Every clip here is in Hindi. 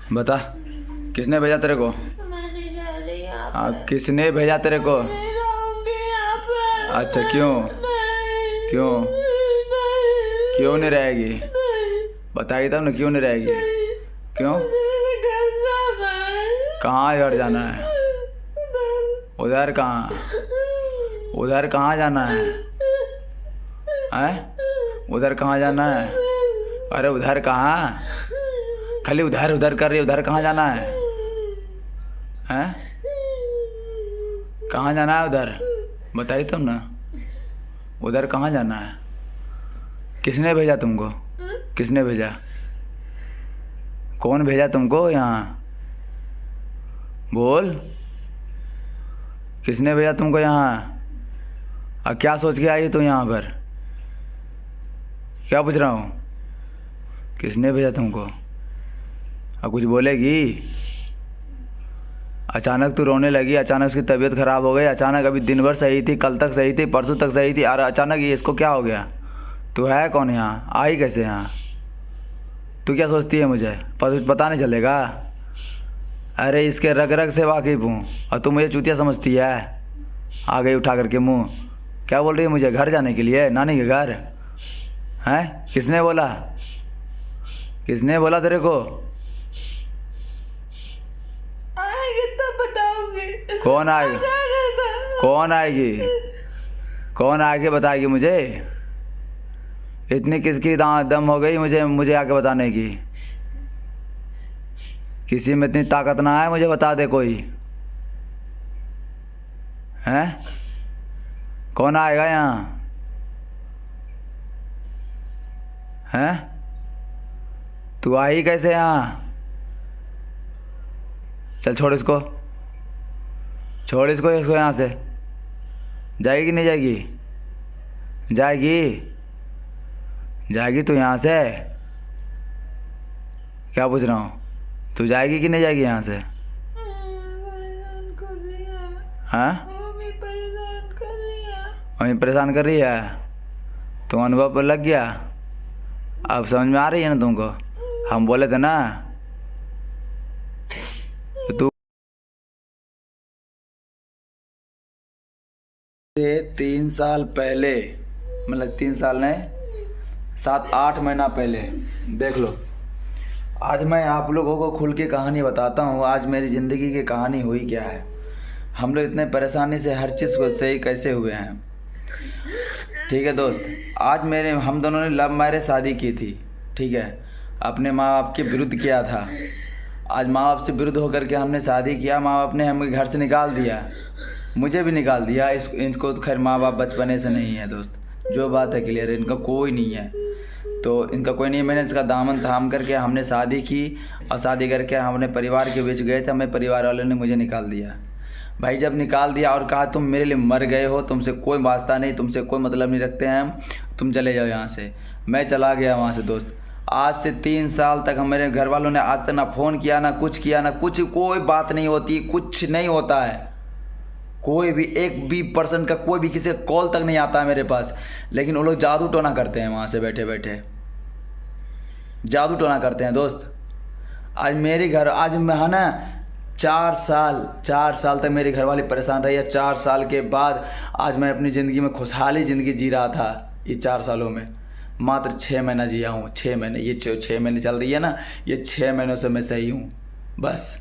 बता, किसने भेजा तेरे को? मैं नहीं रह रही यहाँ हाँ, पे। किसने भेजा तेरे को? नहीं रहूंगी यहाँ पे। अच्छा, क्यों? नहीं, क्यों? नहीं, क्यों नहीं रहेगी? नहीं, बताइए तब ना, क्यों नहीं रहेगी? नहीं। क्यों? मुझे मेरे घर जाना है। कहाँ घर जाना है? उधर कहाँ? उधर कहाँ जाना है? हैं? उधर कहाँ जाना है? अरे उधर कहाँ? खाली उधर उधर कर रही है, उधर कहाँ जाना है? हैं? कहाँ जाना है उधर? बताइए तब ना, उधर कहाँ जाना है? किसने भेजा तुमको? किसने भेजा? कौन भेजा तुमको यहाँ? बोल, किसने भेजा तुमको यहाँ? और क्या सोच के आई तू यहाँ पर? क्या पूछ रहा हूँ? किसने भेजा तुमको? और कुछ बोलेगी? अचानक तू रोने लगी, अचानक उसकी तबीयत खराब हो गई, अचानक अभी दिन भर सही थी, कल तक सही थी, परसों तक सही थी, और अचानक ये इसको क्या हो गया? तू है कौन यहाँ? आई कैसे यहाँ? तू क्या सोचती है मुझे पता नहीं चलेगा? अरे इसके रग रग से वाकिफ़ हूँ, और तू मुझे चूतिया समझती है? आ गई उठा करके मुँह। क्या बोल रही है मुझे? घर जाने के लिए, नानी के घर? हैं? किसने बोला? किसने बोला तेरे को? आएगी तब बताऊंगी। कौन आएगी? कौन आएगी? कौन आके बताएगी मुझे? इतनी किसकी दम हो गई मुझे आके बताने की? किसी में इतनी ताकत ना है, मुझे बता दे कोई। हैं? कौन आएगा यहाँ? हैं? तू आई कैसे यहाँ? चल छोड़ इसको, छोड़ इसको यहाँ से। जाएगी कि नहीं जाएगी? जाएगी? जाएगी तू यहाँ से? क्या पूछ रहा हूँ? तू जाएगी कि नहीं जाएगी यहाँ से? परेशान कर रही है। हाँ? मम्मी परेशान कर रही है। वहीं परेशान कर रही है? तो अनुभव पर लग गया? अब समझ में आ रही है ना तुमको? हम बोले थे ना, तू 3 साल पहले, मतलब 3 साल नहीं, 7-8 महीना पहले, देख लो। आज मैं आप लोगों को खुल के कहानी बताता हूँ, आज मेरी ज़िंदगी की कहानी हुई क्या है। हम लोग इतने परेशानी से हर चीज़ को सही कैसे हुए हैं। ठीक है दोस्त, आज हम दोनों ने लव मैरिज शादी की थी, ठीक है, अपने माँ बाप के विरुद्ध किया था। आज माँ बाप से विरुद्ध होकर के हमने शादी किया, माँ बाप ने हमें घर से निकाल दिया, मुझे भी निकाल दिया। इनको तो खैर माँ बाप बचपने से नहीं है दोस्त, जो बात है क्लियर है, इनका कोई नहीं है, तो इनका कोई नहीं है। मैंने इसका दामन थाम करके हमने शादी की, और शादी करके हमने परिवार के बीच गए थे, हमें परिवार वालों ने मुझे निकाल दिया। भाई जब निकाल दिया और कहा तुम मेरे लिए मर गए हो, तुमसे कोई वास्ता नहीं, तुमसे कोई मतलब नहीं रखते हैं हम, तुम चले जाओ यहाँ से। मैं चला गया वहाँ से दोस्त। आज से 3 साल तक हमारे घर वालों ने आज तक ना फ़ोन किया, ना कुछ किया, ना कुछ, कोई बात नहीं होती, कुछ नहीं होता है। कोई भी एक भी पर्सन का कोई भी किसी का कॉल तक नहीं आता है मेरे पास। लेकिन वो लोग जादू टोना करते हैं वहाँ से बैठे बैठे, जादू टोना करते हैं दोस्त। आज मेरे घर, आज मैं है ना 4 साल तक मेरे घर वाले परेशान रही है। 4 साल के बाद आज मैं अपनी ज़िंदगी में खुशहाली ज़िंदगी जी रहा था। ये 4 सालों में मात्र 6 महीना जिया हूँ, 6 महीने, ये 6 महीने चल रही है ना, ये 6 महीनों से मैं सही हूँ बस।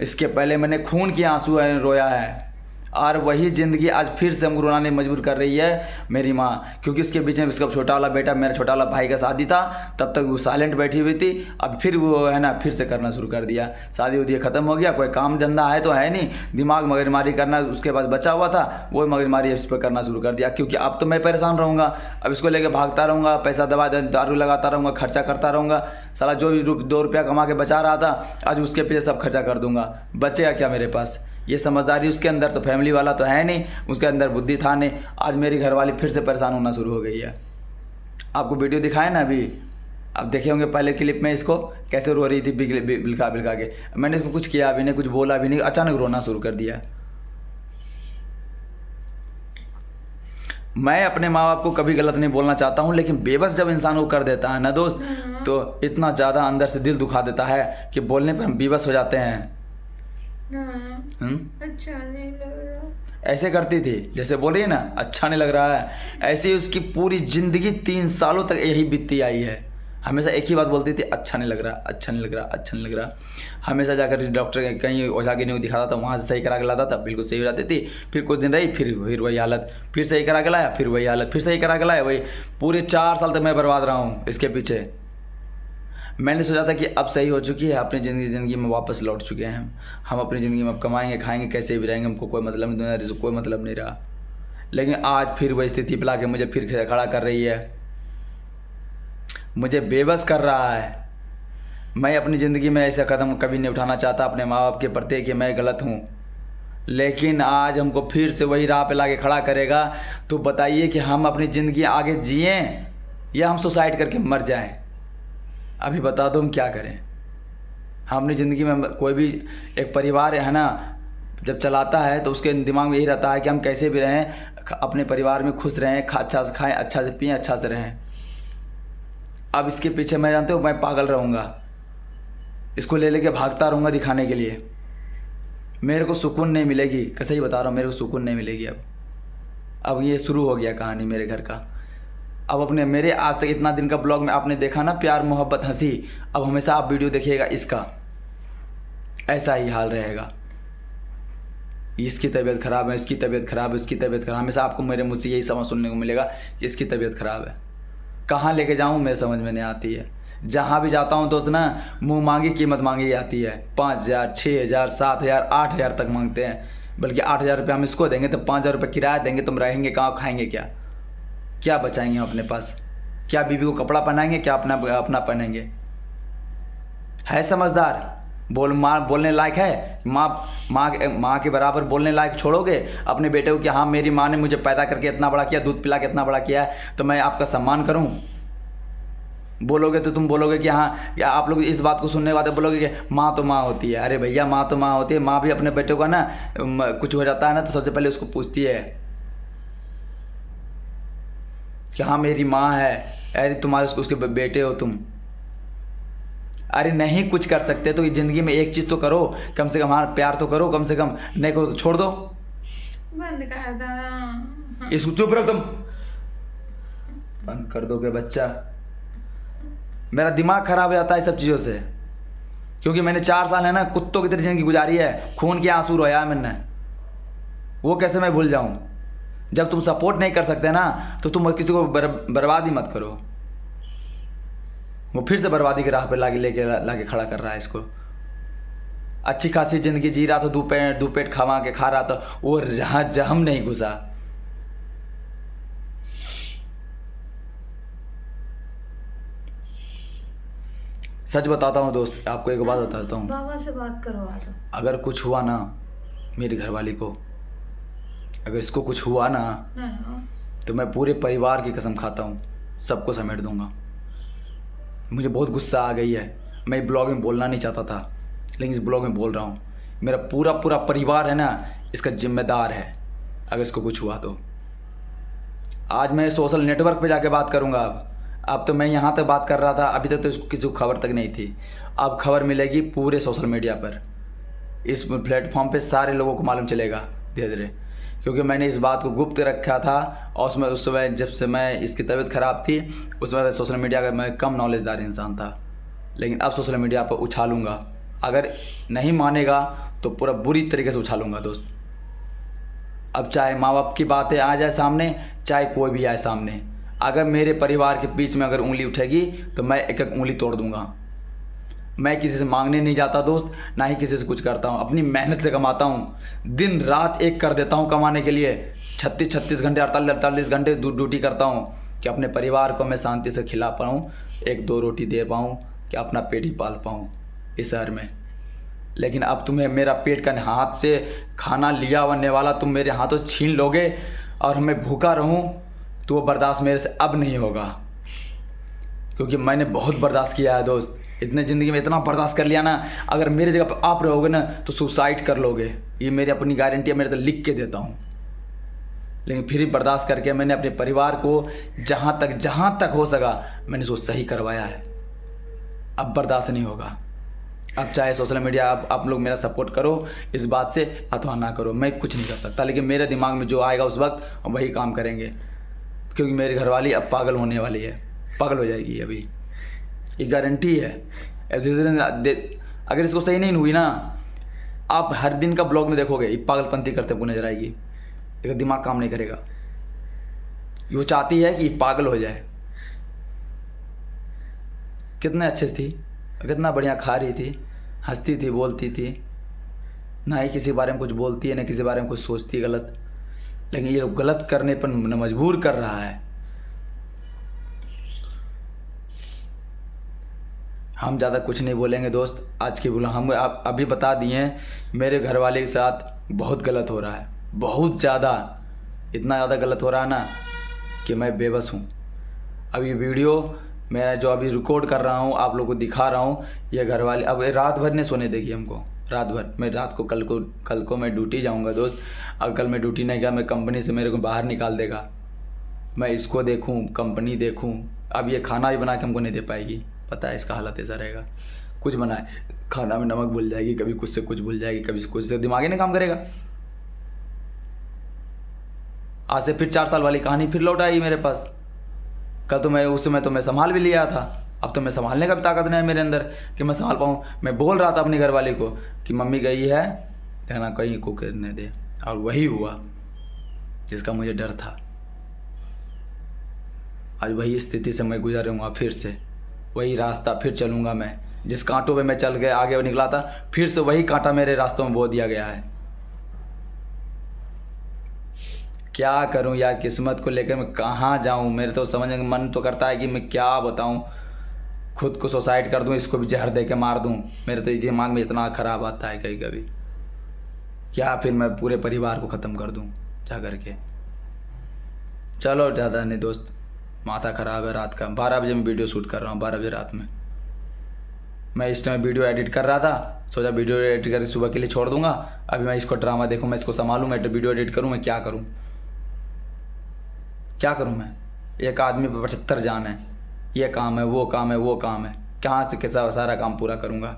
इसके पहले मैंने खून के आंसू रोया है, और वही ज़िंदगी आज फिर से हमको रुलाने मजबूर कर रही है मेरी माँ, क्योंकि इसके बीच में इसका छोटा वाला बेटा, मेरा छोटा वाला भाई का शादी था, तब तक वो साइलेंट बैठी हुई थी। अब फिर वो है ना फिर से करना शुरू कर दिया। शादी उदी ख़त्म हो गया, कोई काम धंधा है तो है नहीं, दिमाग मगजमारी करना उसके पास बचा हुआ था, वो मगजमारी इस पर करना शुरू कर दिया। क्योंकि अब तो मैं परेशान रहूँगा, अब इसको लेकर भागता रहूँगा, पैसा दवा दारू लगाता रहूँगा, खर्चा करता रहूँगा। साला जो भी 2 रुपया कमा के बचा रहा था, आज उसके पीछे सब खर्चा कर दूंगा, बचेगा क्या मेरे पास? ये समझदारी उसके अंदर तो, फैमिली वाला तो है नहीं, उसके अंदर बुद्धि था नहीं। आज मेरी घरवाली फिर से परेशान होना शुरू हो गई है। आपको वीडियो दिखाए ना अभी, आप देखे होंगे पहले क्लिप में इसको कैसे रो रही थी बिलखा बिलखा के। मैंने इसको कुछ किया भी नहीं, कुछ बोला भी नहीं, अचानक रोना शुरू कर दिया। मैं अपने माँ बाप को कभी गलत नहीं बोलना चाहता हूँ, लेकिन बेबस जब इंसान वो कर देता है ना दोस्त, तो इतना ज़्यादा अंदर से दिल दुखा देता है कि बोलने पर हम बेबस हो जाते हैं। अच्छा नहीं लग रहा। ऐसे करती थी जैसे बोल रही है ना, अच्छा नहीं लग रहा है, ऐसे ही उसकी पूरी ज़िंदगी 3 सालों तक यही बीतती आई है। हमेशा एक ही बात बोलती थी, अच्छा नहीं लग रहा, अच्छा नहीं लग रहा, अच्छा नहीं लग रहा। हमेशा जाकर डॉक्टर कहीं ओझा के नहीं दिखाता था, वहाँ से सही करा के लाता था, बिल्कुल सही हो जाती थी। फिर कुछ दिन रही, फिर वही हालत, फिर सही करा के लाया, फिर वही हालत, फिर सही करा के लाया, वही। पूरे 4 साल तक मैं बर्बाद रहा हूँ इसके पीछे। मैंने सोचा था कि अब सही हो चुकी है, अपनी ज़िंदगी में वापस लौट चुके हैं हम अपनी ज़िंदगी में अब कमाएंगे खाएंगे कैसे भी रहेंगे, हमको कोई मतलब नहीं, दुनिया से कोई मतलब नहीं रहा। लेकिन आज फिर वही स्थिति पिला के मुझे फिर खड़ा कर रही है, मुझे बेबस कर रहा है। मैं अपनी ज़िंदगी में ऐसा कदम कभी नहीं उठाना चाहता अपने माँ बाप के प्रति कि मैं गलत हूँ, लेकिन आज हमको फिर से वही राह पे लाके खड़ा करेगा। तो बताइए कि हम अपनी ज़िंदगी आगे जिएं या हम सुसाइड करके मर जाएं? अभी बता दो हम क्या करें। हम अपनी ज़िंदगी में कोई भी एक परिवार है ना, जब चलाता है तो उसके दिमाग में यही रहता है कि हम कैसे भी रहें, अपने परिवार में खुश रहें, अच्छा से खाएं, अच्छा से पिएं, अच्छा से रहें। अब इसके पीछे मैं जानते हो मैं पागल रहूँगा, इसको ले लेके भागता रहूँगा दिखाने के लिए। मेरे को सुकून नहीं मिलेगी, कैसे ही बता रहा हूँ, मेरे को सुकून नहीं मिलेगी। अब ये शुरू हो गया कहानी मेरे घर का। अब अपने मेरे आज तक इतना दिन का ब्लॉग में आपने देखा ना, प्यार मोहब्बत हंसी, अब हमेशा आप वीडियो देखिएगा इसका, ऐसा ही हाल रहेगा। इसकी तबीयत ख़राब है, इसकी तबीयत ख़राब है, इसकी तबीयत ख़राब, हमेशा आपको मेरे मुझसे यही समझ सुनने को मिलेगा कि इसकी तबीयत ख़राब है। कहाँ लेके जाऊँ मेरे समझ में नहीं आती है। जहाँ भी जाता हूँ दोस्त ना, मुँह मांगी कीमत मांगी जाती है। 5,000, 6,000, 7,000, 8,000 तक मांगते हैं। बल्कि 8,000 रुपये हम इसको देंगे तो 5,000 रुपये किराया देंगे, तुम रहेंगे कहाँ, खाएंगे क्या, क्या बचाएंगे हम अपने पास? क्या बीबी को कपड़ा पहनाएंगे, क्या अपना पहनेंगे? है समझदार? माँ बोलने लायक है? माँ के बराबर बोलने लायक छोड़ोगे अपने बेटे को कि हाँ मेरी माँ ने मुझे पैदा करके इतना बड़ा किया, दूध पिला के इतना बड़ा किया है, तो मैं आपका सम्मान करूँ? बोलोगे तो तुम बोलोगे कि हाँ, या आप लोग इस बात को सुनने के बाद बोलोगे कि माँ तो माँ होती है। अरे भैया, माँ तो माँ होती है। माँ भी अपने बेटे को ना कुछ हो जाता है ना तो सबसे पहले उसको पूछती है कि हाँ मेरी माँ है, अरे तुम्हारे उसके बेटे हो तुम। अरे नहीं कुछ कर सकते तो ज़िंदगी में एक चीज़ तो करो, कम से कम हमारा प्यार तो करो, कम से कम। नहीं करो तो छोड़ दो, बंद कर दो। इसको चुप रहो तुम। बंद कर दोगे बच्चा? मेरा दिमाग खराब हो जाता है सब चीज़ों से, क्योंकि मैंने 4 साल है ना कुत्तों की तरह जिंदगी गुजारी है, खून के आंसू रोया मैंने, वो कैसे मैं भूल जाऊं? जब तुम सपोर्ट नहीं कर सकते ना तो तुम किसी को बर्बाद ही मत करो। वो फिर से बर्बादी की राह पे लाके खड़ा कर रहा है इसको। अच्छी खासी ज़िंदगी जी रहा था, दो पेट खा के खा रहा था, वो जहाँ जहम नहीं घुसा। सच बताता हूँ दोस्त, आपको एक बात बताता हूँ, बाबा से बात करवा दो। अगर कुछ हुआ ना मेरी घरवाली को, अगर इसको कुछ हुआ ना तो मैं पूरे परिवार की कसम खाता हूँ सबको समेट दूंगा। मुझे बहुत गुस्सा आ गई है, मैं ब्लॉग में बोलना नहीं चाहता था लेकिन इस ब्लॉग में बोल रहा हूँ। मेरा पूरा परिवार है ना इसका जिम्मेदार है अगर इसको कुछ हुआ तो। आज मैं सोशल नेटवर्क पे जाके बात करूँगा। अब तो मैं यहाँ तक बात कर रहा था, अभी तक तो इसको किसी को खबर तक नहीं थी। अब खबर मिलेगी पूरे सोशल मीडिया पर, इस प्लेटफॉर्म पे सारे लोगों को मालूम चलेगा धीरे धीरे, क्योंकि मैंने इस बात को गुप्त रखा था। और उस समय जब से मैं इसकी तबीयत ख़राब थी उस समय सोशल मीडिया का मैं कम नॉलेजदार इंसान था, लेकिन अब सोशल मीडिया पर उछालूँगा। अगर नहीं मानेगा तो पूरा बुरी तरीके से उछालूँगा दोस्त। अब चाहे माँ बाप की बातें आ जाए सामने, चाहे कोई भी आए सामने, अगर मेरे परिवार के बीच में अगर उंगली उठेगी तो मैं एक एक उंगली तोड़ दूँगा। मैं किसी से मांगने नहीं जाता दोस्त, ना ही किसी से कुछ करता हूँ, अपनी मेहनत से कमाता हूँ। दिन रात एक कर देता हूँ कमाने के लिए, 36 घंटे 48 घंटे ड्यूटी करता हूँ कि अपने परिवार को मैं शांति से खिला पाऊँ, 1-2 रोटी दे पाऊँ, कि अपना पेट ही पाल पाऊँ इस शहर में। लेकिन अब तुम्हें मेरा पेट का हाथ से खाना लिया हुआ वाला तुम मेरे हाथों से छीन लोगे और मैं भूखा रहूँ तो वो बर्दाश्त मेरे से अब नहीं होगा, क्योंकि मैंने बहुत बर्दाश्त किया है दोस्त। इतने ज़िंदगी में इतना बर्दाश्त कर लिया ना, अगर मेरी जगह पर आप रहोगे ना तो सुसाइड कर लोगे, ये मेरी अपनी गारंटी है, मेरे तो लिख के देता हूँ। लेकिन फिर भी बर्दाश्त करके मैंने अपने परिवार को जहाँ तक हो सका मैंने उसको सही करवाया है। अब बर्दाश्त नहीं होगा। अब चाहे सोशल मीडिया आप लोग मेरा सपोर्ट करो इस बात से अथवा ना करो, मैं कुछ नहीं कर सकता, लेकिन मेरे दिमाग में जो आएगा उस वक्त वही काम करेंगे, क्योंकि मेरी घरवाली अब पागल होने वाली है, पागल हो जाएगी अभी, ये गारंटी है। अगर इसको सही नहीं हुई ना, आप हर दिन का ब्लॉग में देखोगे ये पागलपंती करते हुए नजर आएगी, लेकिन दिमाग काम नहीं करेगा। वो चाहती है कि पागल हो जाए। कितने अच्छे थी, कितना बढ़िया खा रही थी, हंसती थी, बोलती थी, ना ही किसी बारे में कुछ बोलती है ना किसी बारे में कुछ सोचती है गलत, लेकिन ये लोग गलत करने पर मजबूर कर रहा है। हम ज़्यादा कुछ नहीं बोलेंगे दोस्त आज की बोला, हम आप अभी बता दिए हैं मेरे घर वाले के साथ बहुत गलत हो रहा है, बहुत ज़्यादा, इतना ज़्यादा गलत हो रहा है ना कि मैं बेबस हूँ। अब ये वीडियो मैं जो अभी रिकॉर्ड कर रहा हूँ आप लोगों को दिखा रहा हूँ, ये घर वाले अब रात भर नहीं सोने देगी हमको, रात भर। मैं रात को कल को मैं ड्यूटी जाऊँगा दोस्त, अगर कल मैं ड्यूटी नहीं गया मैं कंपनी से मेरे को बाहर निकाल देगा, मैं इसको देखूँ कंपनी देखूँ। अब ये खाना भी बना के हमको नहीं दे पाएगी, पता है इसका हालत ऐसा रहेगा। कुछ बनाए खाना में नमक भूल जाएगी, कभी कुछ से कुछ भूल जाएगी, कभी से कुछ से, दिमाग ही नहीं काम करेगा। आज से फिर 4 साल वाली कहानी फिर लौट आई मेरे पास। कल तो मैं उस समय तो मैं संभाल भी लिया था, अब तो मैं संभालने का भी ताकत नहीं है मेरे अंदर कि मैं संभाल पाऊँ। मैं बोल रहा था अपनी घरवाली को कि मम्मी गई है कहना कहीं को करने दे, और वही हुआ जिसका मुझे डर था। आज वही स्थिति से मैं गुजरूंगा, फिर से वही रास्ता फिर चलूँगा मैं, जिस कांटों पे मैं चल गया आगे निकला था, फिर से वही कांटा मेरे रास्तों में बो दिया गया है। क्या करूं यार, किस्मत को लेकर मैं कहाँ जाऊं, मेरे तो समझने का मन तो करता है कि मैं क्या बताऊं, खुद को सुसाइड कर दूं, इसको भी जहर दे के मार दूं। मेरे तो दिमाग में इतना ख़राब आता है कभी कभी, या फिर मैं पूरे परिवार को ख़त्म कर दूं जा करके। चलो ज़्यादा नहीं दोस्त, माथा ख़राब है। रात का 12 बजे मैं वीडियो शूट कर रहा हूँ, 12 बजे रात में। मैं इस टाइम वीडियो एडिट कर रहा था, सोचा वीडियो एडिट करके सुबह के लिए छोड़ दूंगा। अभी मैं इसको ड्रामा देखूँ, मैं इसको संभालूँ, मैं वीडियो एडिट करूँ, मैं क्या करूँ मैं। एक आदमी पर 75 जान है, ये काम है वो काम है वो काम है, कहाँ से कैसा सारा काम पूरा करूँगा।